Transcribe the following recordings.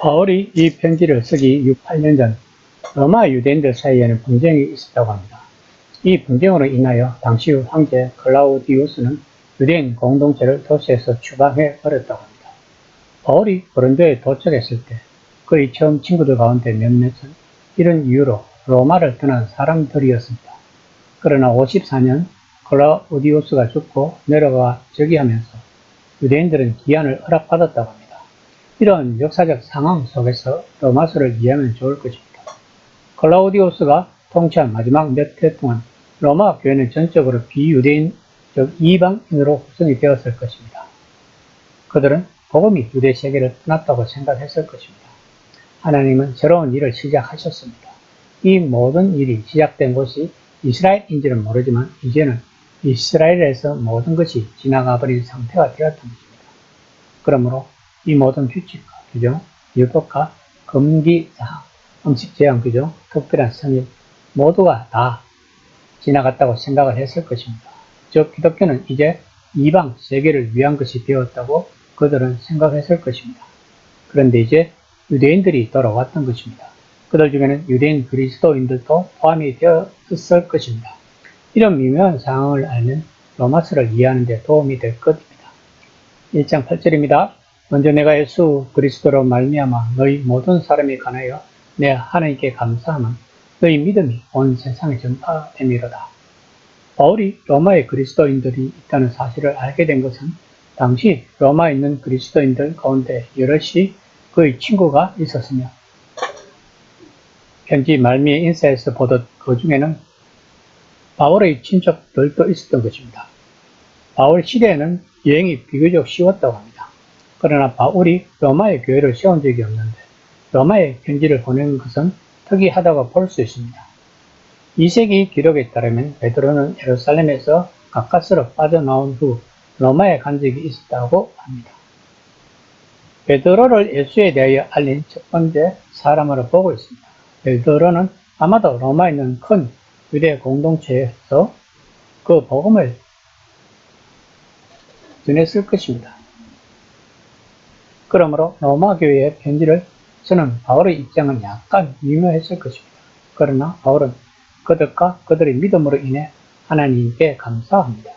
바울이 이 편지를 쓰기 8년 전 로마 유대인들 사이에는 분쟁이 있었다고 합니다. 이 분쟁으로 인하여 당시 황제 클라우디우스는 유대인 공동체를 도시에서 추방해 버렸다고 합니다. 바울이 고린도에 도착했을 때 그의 처음 친구들 가운데 몇몇은 이런 이유로 로마를 떠난 사람들이었습니다. 그러나 54년 클라우디우스가 죽고 내려가 즉위하면서 유대인들은 기한을 허락받았다고 합니다. 이런 역사적 상황 속에서 로마서를 이해하면 좋을 것입니다. 클라우디우스가 통치한 마지막 몇 해 동안 로마 교회는 전적으로 비유대인, 즉 이방인으로 구성이 되었을 것입니다. 그들은 복음이 유대 세계를 떠났다고 생각했을 것입니다. 하나님은 새로운 일을 시작하셨습니다. 이 모든 일이 시작된 곳이 이스라엘인지는 모르지만 이제는 이스라엘에서 모든 것이 지나가 버린 상태가 되었던 것입니다. 그러므로 이 모든 규칙과 규정, 율법과 금기사항, 음식 제한 규정, 특별한 성일 모두가 다 지나갔다고 생각을 했을 것입니다. 즉 기독교는 이제 이방 세계를 위한 것이 되었다고 그들은 생각했을 것입니다. 그런데 이제 유대인들이 돌아왔던 것입니다. 그들 중에는 유대인 그리스도인들도 포함이 되었을 것입니다. 이런 미묘한 상황을 알면 로마서를 이해하는 데 도움이 될 것입니다. 1장 8절입니다. 먼저 내가 예수 그리스도로 말미암아 너희 모든 사람에 관하여 내 하나님께 감사함은 너희 믿음이 온 세상에 전파됨이로다. 바울이 로마에 그리스도인들이 있다는 사실을 알게 된 것은 당시 로마에 있는 그리스도인들 가운데 여럿이 그의 친구가 있었으며 편지 말미에 인사에서 보듯 그 중에는 바울의 친척들도 있었던 것입니다. 바울 시대에는 여행이 비교적 쉬웠다고 합니다. 그러나 바울이 로마의 교회를 세운 적이 없는데 로마에 편지를 보낸 것은 특이하다고 볼 수 있습니다. 2세기 기록에 따르면 베드로는 예루살렘에서 가까스로 빠져나온 후 로마에 간 적이 있었다고 합니다. 베드로를 예수에 대하여 알린 첫 번째 사람으로 보고 있습니다. 베드로는 아마도 로마에 있는 큰 유대 공동체에서 그 복음을 전했을 것입니다. 그러므로 로마 교회의 편지를 쓰는 바울의 입장은 약간 미묘했을 것입니다. 그러나 바울은 그들과 그들의 믿음으로 인해 하나님께 감사합니다.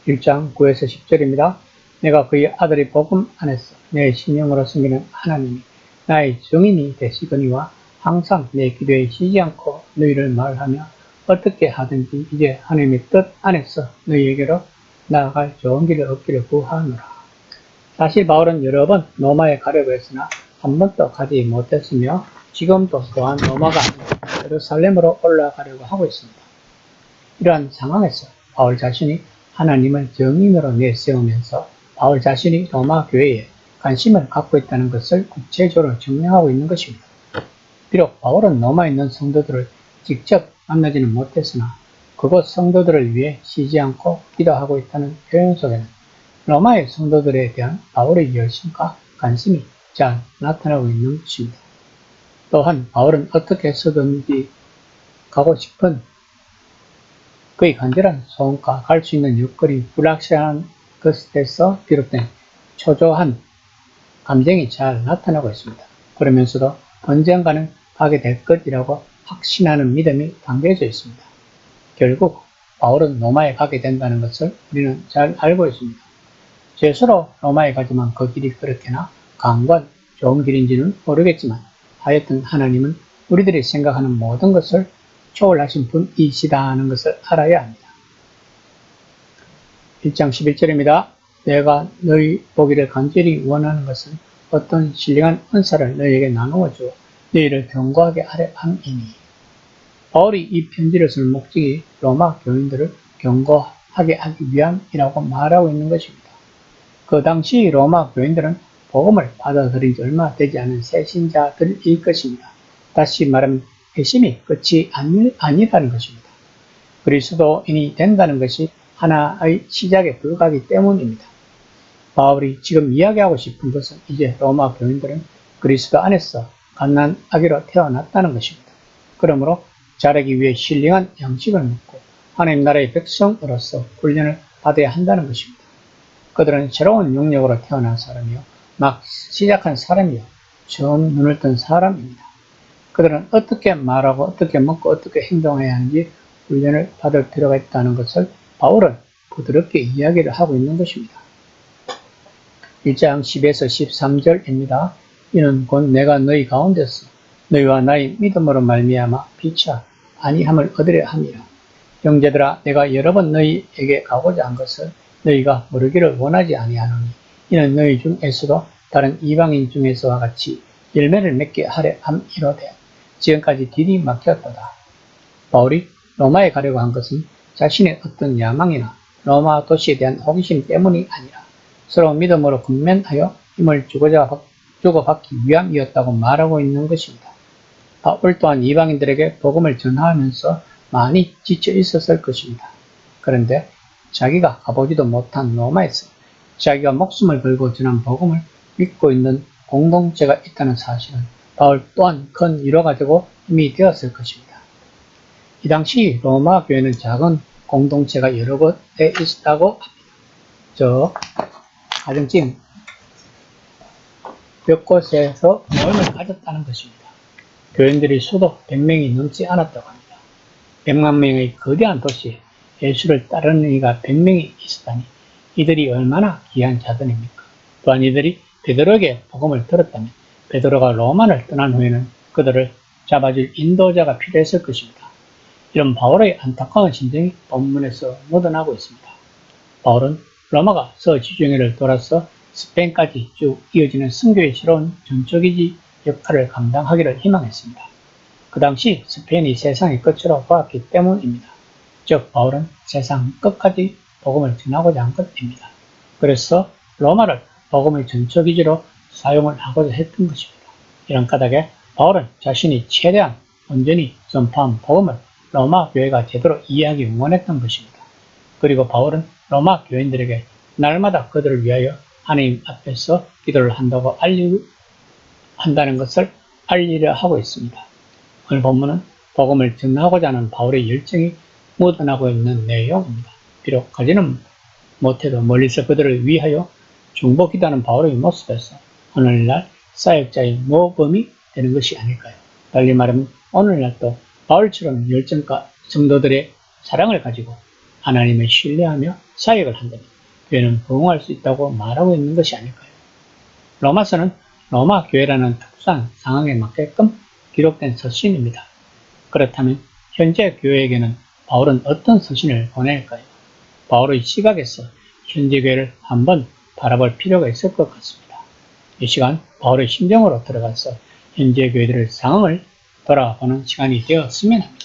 1장 9에서 10절입니다. 내가 그의 아들의 복음 안에서 내 신령으로 섬기는 하나님이 나의 증인이 되시거니와 항상 내 기도에 쉬지 않고 너희를 말하며 어떻게 하든지 이제 하나님의 뜻 안에서 너희에게로 나아갈 좋은 길을 얻기를 구하노라. 사실 바울은 여러 번 로마에 가려고 했으나 한 번도 가지 못했으며 지금도 또한 로마가 아니라 예루살렘으로 올라가려고 하고 있습니다. 이러한 상황에서 바울 자신이 하나님을 증인으로 내세우면서 바울 자신이 로마 교회에 관심을 갖고 있다는 것을 구체적으로 증명하고 있는 것입니다. 비록 바울은 로마에 있는 성도들을 직접 만나지는 못했으나 그곳 성도들을 위해 쉬지 않고 기도하고 있다는 표현 속에는 로마의 성도들에 대한 바울의 열심과 관심이 잘 나타나고 있는 것입니다. 또한 바울은 어떻게 해서든지 가고 싶은 그의 간절한 소원과 갈 수 있는 여건이 불확실한 것에서 비롯된 초조한 감정이 잘 나타나고 있습니다. 그러면서도 언젠가는 가게 될 것이라고 확신하는 믿음이 담겨져 있습니다. 결국 바울은 로마에 가게 된다는 것을 우리는 잘 알고 있습니다. 스스로 로마에 가지만 그 길이 그렇게나 강관 좋은 길인지는 모르겠지만 하여튼 하나님은 우리들이 생각하는 모든 것을 초월하신 분이시다는 것을 알아야 합니다. 1장 11절입니다. 내가 너희 보기를 간절히 원하는 것은 어떤 신령한 은사를 너희에게 나누어 주어 너희를 견고하게 하려 함이니. 바울이 이 편지를 쓸 목적이 로마 교인들을 견고하게 하기 위함이라고 말하고 있는 것입니다. 그 당시 로마 교인들은 복음을 받아들인 지 얼마 되지 않은 새신자들일 것입니다. 다시 말하면 회심이 끝이 아니라는 것입니다. 그리스도인이 된다는 것이 하나의 시작에 불과하기 때문입니다. 바울이 지금 이야기하고 싶은 것은 이제 로마 교인들은 그리스도 안에서 갓난아기로 태어났다는 것입니다. 그러므로 자라기 위해 신령한 양식을 먹고 하나님 나라의 백성으로서 훈련을 받아야 한다는 것입니다. 그들은 새로운 영역으로 태어난 사람이요 막 시작한 사람이요 처음 눈을 뜬 사람입니다. 그들은 어떻게 말하고 어떻게 먹고 어떻게 행동해야 하는지 훈련을 받을 필요가 있다는 것을 바울은 부드럽게 이야기를 하고 있는 것입니다. 1장 10에서 13절입니다. 이는 곧 내가 너희 가운데서 너희와 나의 믿음으로 말미암아 피차 안위함을 얻으려 함이라. 형제들아, 내가 여러 번 너희에게 가고자 한 것을 너희가 모르기를 원하지 아니하노니 이는 너희 중에서도 다른 이방인 중에서와 같이 열매를 맺게 하려 함이로되 지금까지 길이 막혔도다. 바울이 로마에 가려고 한 것은 자신의 어떤 야망이나 로마 도시에 대한 호기심 때문이 아니라 서로 믿음으로 근면하여 힘을 주고받기 위함이었다고 말하고 있는 것입니다. 바울 또한 이방인들에게 복음을 전하면서 많이 지쳐 있었을 것입니다. 그런데 자기가 가보지도 못한 로마에서 자기가 목숨을 걸고 전한 복음을 믿고 있는 공동체가 있다는 사실은 바울 또한 큰 위로가 되고 힘이 되었을 것입니다. 이 당시 로마 교회는 작은 공동체가 여러 곳에 있었다고 합니다. 가정집 몇 곳에서 모임을 가졌다는 것입니다. 교인들이 수도 100명이 넘지 않았다고 합니다. 100만 명의 거대한 도시에 예수를 따르는 이가 100명이 있었다니 이들이 얼마나 귀한 자들입니까? 또한 이들이 베드로에게 복음을 들었다면 베드로가 로마를 떠난 후에는 그들을 잡아줄 인도자가 필요했을 것입니다. 이런 바울의 안타까운 심정이 본문에서 묻어나고 있습니다. 바울은 로마가 서지중해를 돌아서 스페인까지 쭉 이어지는 선교의 새로운 전초기지 역할을 감당하기를 희망했습니다. 그 당시 스페인이 세상의 끝으로 보았기 때문입니다. 즉 바울은 세상 끝까지 복음을 전하고자 한 것입니다. 그래서 로마를 복음의 전초기지로 사용을 하고자 했던 것입니다. 이런 까닭에 바울은 자신이 최대한 온전히 전파한 복음을 로마 교회가 제대로 이해하기 원했던 것입니다. 그리고 바울은 로마 교인들에게 날마다 그들을 위하여 하나님 앞에서 기도를 한다는 것을 알리려 하고 있습니다. 오늘 본문은 복음을 전하고자 하는 바울의 열정이 묻어나고 있는 내용입니다. 비록 가지는 못해도 멀리서 그들을 위하여 중보기도하는 바울의 모습에서 오늘날 사역자의 모범이 되는 것이 아닐까요? 달리 말하면 오늘날도 바울처럼 열정과 성도들의 사랑을 가지고 하나님을 신뢰하며 사역을 한다면 교회는 부흥할 수 있다고 말하고 있는 것이 아닐까요? 로마서는 로마 교회라는 특수한 상황에 맞게끔 기록된 서신입니다. 그렇다면 현재 교회에게는 바울은 어떤 서신을 보낼까요? 바울의 시각에서 현재 교회를 한번 바라볼 필요가 있을 것 같습니다. 이 시간 바울의 심정으로 들어가서 현재 교회들의 상황을 돌아보는 시간이 되었으면 합니다.